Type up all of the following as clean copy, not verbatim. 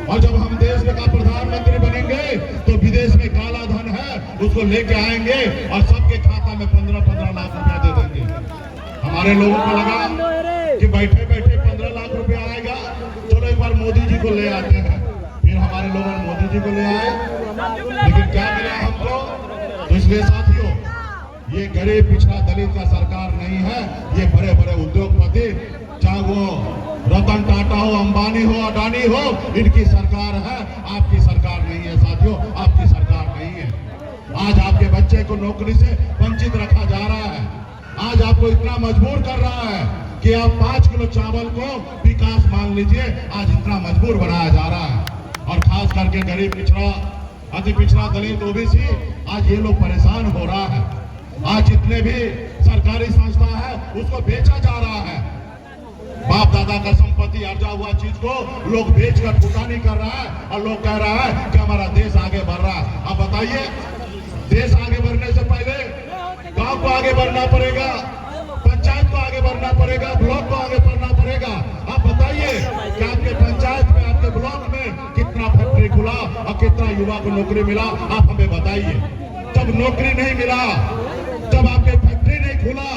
और जब हम देश का प्रधानमंत्री बनेंगे तो विदेश में काला धन है उसको लेके आएंगे और सबके खाता में 15-15 लाख रुपया दे देंगे। हमारे लोगों को लगा कि बैठे बैठे 15 लाख रुपया आएगा, चलो एक बार मोदी जी को ले आते हैं। फिर हमारे लोगों ने मोदी जी को ले आए, लेकिन क्या मिला हमको? तो इसलिए साथियों, ये गरीब पिछड़ा दलित का सरकार नहीं है, ये बड़े बड़े उद्योगपति, चाहे वो रतन टाटा हो, अंबानी हो, अडानी हो, इनकी सरकार है, आपकी सरकार नहीं है साथियों, आपकी सरकार नहीं है। आज आपके बच्चे को नौकरी से वंचित रखा जा रहा है, आज आपको इतना मजबूर कर रहा है कि आप 5 किलो चावल को विकास मान लीजिए, आज इतना मजबूर बनाया जा रहा है। और खास करके गरीब पिछड़ा, अति पिछड़ा दलित, ओबीसी, आज ये लोग परेशान हो रहा है। आज जितने भी सरकारी संस्था है उसको बेचा जा रहा है। बाप दादा का संपत्ति अर्जा हुआ चीज को लोग बेचकर फुटानी कर रहा है और लोग कह रहा है कि हमारा देश आगे बढ़ रहा है। आप बताइए, देश आगे बढ़ने से पहले गांव को आगे बढ़ना पड़ेगा, पंचायत को आगे बढ़ना पड़ेगा, ब्लॉक को आगे बढ़ना पड़ेगा। आप बताइए कि आपके पंचायत में, आपके ब्लॉक में कितना फैक्ट्री खुला और कितना युवा को नौकरी मिला, आप हमें बताइए। जब नौकरी नहीं मिला, जब आपके फैक्ट्री नहीं खुला,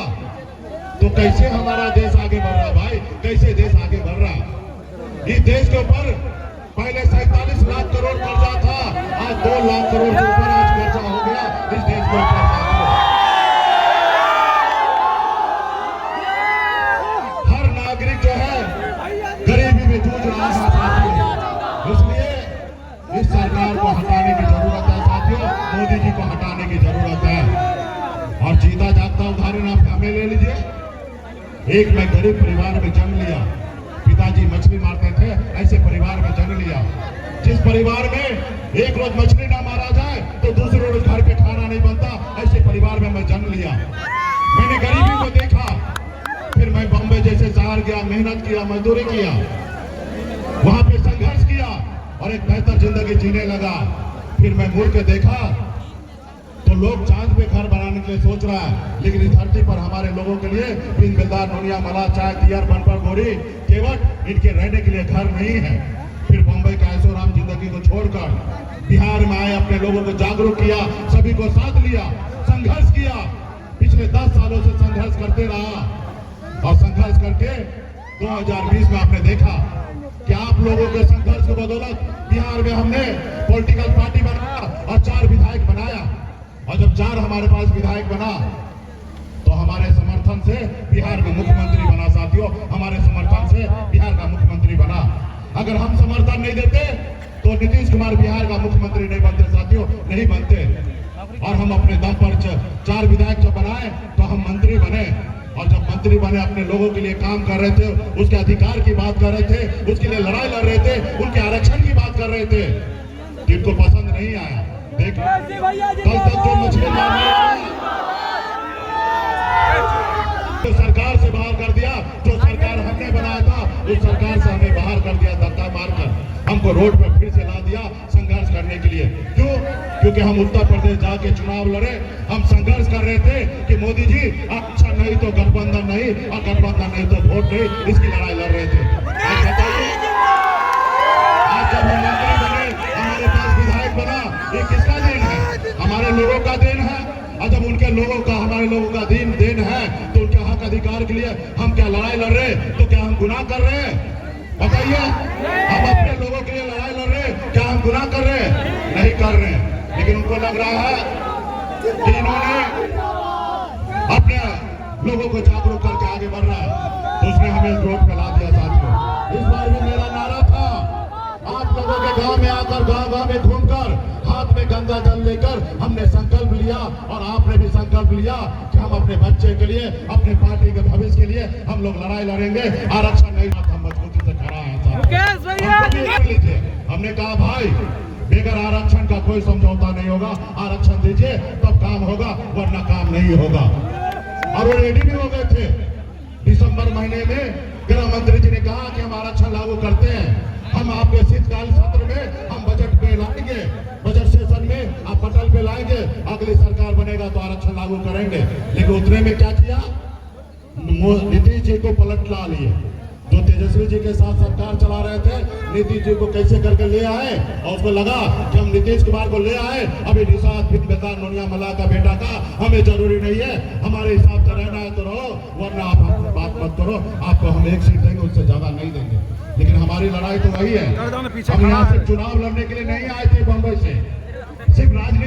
तो कैसे हमारा देश आगे बढ़ रहा भाई? कैसे देश आगे बढ़ रहा? इस देश के ऊपर पहले 47 लाख करोड़ कर्जा था, आज 2 लाख करोड़ के ऊपर आज कर्जा हो गया इस देश के ऊपर। हर नागरिक जो है गरीबी में जूझ रहा है साथियों। इसलिए इस सरकार को हटाने की जरूरत है साथियों, मोदी जी को हटाने की जरूरत है। और जीता जागता उदाहरण आप हमें ले लीजिए। एक मैं गरीब परिवार में जन्म लिया, पिताजी मछली मारते थे, ऐसे परिवार में जन्म लिया। जिस परिवार में एक रोज मछली ना मारा जाए तो दूसरे रोज घर पे खाना नहीं बनता, ऐसे परिवार में मैं जन्म लिया। मैंने गरीबी को देखा, फिर मैं बॉम्बे जैसे शहर गया, मेहनत किया, मजदूरी किया, वहां पे संघर्ष किया और एक बेहतर जिंदगी जीने लगा। फिर मैं मुड़ के देखा तो लोग चांद पे घर बनाने के लिए सोच रहा है, लेकिन इस धरती पर हमारे लोगों के लिए बिन बेलदार, नोनिया, मला, चाय, तियर, बनपर, गोरी, केवट, इनके रहने के लिए घर नहीं है। फिर बम्बई का ऐशोआराम जिंदगी को छोड़कर बिहार में आए, अपने लोगों को जागरूक किया, सभी को साथ लिया, संघर्ष किया। पिछले 10 सालों से संघर्ष करते रहा और संघर्ष करके 2020 में आपने देखा कि आप लोगों के संघर्ष की बदौलत बिहार में हमने पॉलिटिकल पार्टी बनाया और 4 विधायक बनाया। और जब 4 हमारे पास विधायक बना तो हमारे समर्थन से बिहार में मुख्यमंत्री बना साथियों, हमारे समर्थन से बिहार का मुख्यमंत्री बना। अगर हम समर्थन नहीं देते तो नीतीश कुमार बिहार का मुख्यमंत्री नहीं बनते साथियों, नहीं बनते। और हम अपने दम पर 4 विधायक जब बनाए तो हम मंत्री बने, और जब मंत्री बने अपने लोगों के लिए काम कर रहे थे, उसके अधिकार की बात कर रहे थे, उसके लिए लड़ाई लड़ रहे थे, उनके आरक्षण की बात कर रहे थे। जिनको पसंद नहीं आया, देखिए कल तक जो मछली तो सरकार से बाहर कर दिया, जो सरकार हमने बनाया था उस सरकार से हमें बाहर कर दिया, धक्का मारकर हमको रोड पर फिर से ला दिया संघर्ष करने के लिए। क्यों? क्योंकि हम उत्तर प्रदेश जाके चुनाव लड़े, हम संघर्ष कर रहे थे कि मोदी जी अच्छा नहीं तो गठबंधन नहीं, और गठबंधन नहीं तो वोट नहीं, इसकी लड़ाई लड़ रहे थे। आज बताइए, आज जब हम मंत्री बने, हमारे पास विधायक बना, ये किसका देन है? हमारे लोगों का देन है। और जब उनके लोगों का, हमारे लोगों का देन है तो उनके हक अधिकार के लिए हम क्या लड़ाई लड़ रहे? तो क्या हम गुनाह कर रहे हैं? बताइए, हम अपने लोगों के लिए लड़ाई लड़ रहे हैं, क्या हम गुनाह कर रहे हैं? नहीं कर रहे हैं। लेकिन उनको लग रहा है कि इन्होंने अपने लोगों को जागरूक करके आगे बढ़ रहा है, तो उसने हमें रोड पे ला दिया साथियों। इस बार भी मेरा नारा था, आप लोगों के गांव में आकर, गांव में घूमकर, हाथ में गंगा जल लेकर हमने संकल्प लिया, और आपने भी संकल्प लिया कि हम अपने बच्चे के लिए, अपने पार्टी के भविष्य के लिए हम लोग लड़ाई लड़ेंगे। आरक्षण नहीं, हम मजबूती से खड़ा है। हमने कहा भाई, बेगर आरक्षण का कोई समझौता नहीं होगा, आरक्षण दीजिए तब काम होगा, वरना काम नहीं होगा। और वो रेडी भी हो गए थे। दिसंबर महीने में गृह मंत्री जी ने कहा कि हम आरक्षण लागू करते हैं, हम आपके शीतकालीन सत्र में हम बजट पे लाएंगे, बजट सेशन में आप पटल पे लाएंगे, अगली सरकार बनेगा तो आरक्षण लागू करेंगे। लेकिन उतने में क्या किया? नीतीश जी को पलट ला लिए, जो तेजस्वी जी के साथ सरकार चला रहे थे, नीतीश जी को कैसे करके ले आए और उसको लगा कि हम नीतीश कुमार को ले आए, अभी निषाद बेकार नोनिया मला का बेटा का हमें जरूरी नहीं है, हमारे हिसाब से रहना है तो रहो, वरना आप हमसे बात मत करो, आपको हम 1 सीट देंगे, उससे ज्यादा नहीं देंगे। लेकिन हमारी लड़ाई तो वही है, हम यहाँ से चुनाव लड़ने के लिए नहीं आए थे बम्बई से, सिर्फ राजनीति